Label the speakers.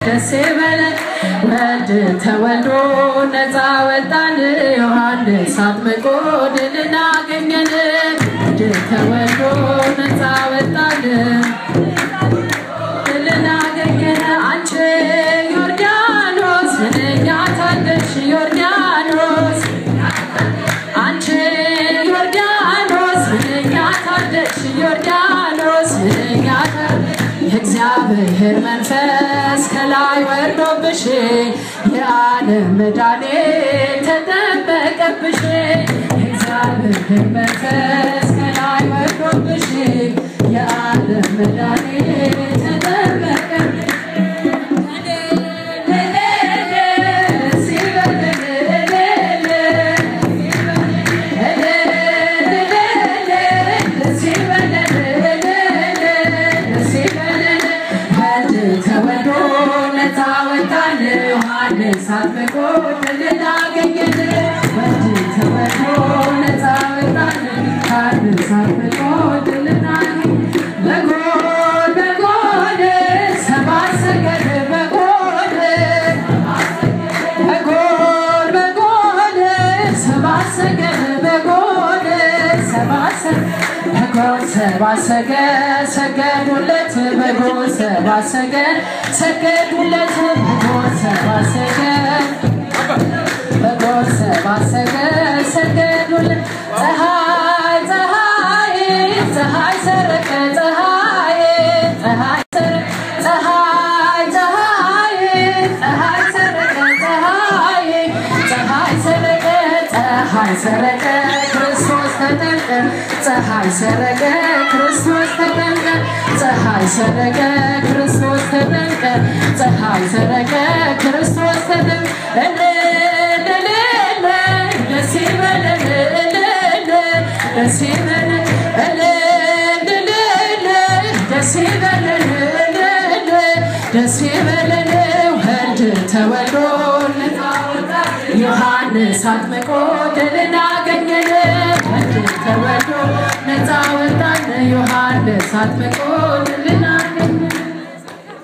Speaker 1: ደስ ይበለን ወልድ ተወልዶ ነፃ ወጣን ዮሐንስ አጥምቆ ድልን አገኘን ወልድ ተወልዶ ነፃ ወጣን ድልን አገኘን አንቺ ዮርዳኖስ ምንኛ ታደሽ ዮርዳኖስ አንቺ ዮርዳኖስ ምንኛ ታደሽ ዮርዳኖስ ምንኛ እግዚአብሔር መንፈስ ከላይ ወርዶብሽ የዓለም መድኃኒት ተጠመቀብሽ እግዚአብሔር መንፈስ ከላይ ወርዶብሽ የዓለም መድኃኒት ተጠመቀብሽ ሳትቆ ተገናገኘን ወንድ ተወልዶ ነፃ ወጣን ሳትቆ ተገናገኘን በጎል ሰባት ሰገድ በጎል ሰባት ሰገድ በጎል ሰባት ሰገድ ሰገዱለት በጎል ሰባት ሰገድ ሰገዱለት በጎል ሰባት ሰገድ በጎል ሰባት ሰገድ ሰገዱለት ፀሐይ ፀሐይ ፀሐይ ሰረቀ ፀሐይ ፀሐይ ፀሐይ ፀሐይ ፀሐይ ሰረቀ ፀሐይ ፀሐይ ሰረቀ ፀሐይ ሰረቀ ክርስቶስ ተጠምቀ ፀሐይ ሰረቀ ክርስቶስ ተጠምቀ ፀሐይ ሰረቀ ክርስቶስ ተጠምቀ ፀሐይ ሰረቀ ክርስቶስ ተጠምቀ ደስ ይበለን ደስ ይበለን ደስ ይበለን ደስ ይበለን ወልድ ተወልዶ ነፃ ወጣን ዮሐንስ አጥምቆ ድልን አገኘን ወልድ ተወልዶ ነፃ ወጣን ዮሐንስ አጥምቆ ድልን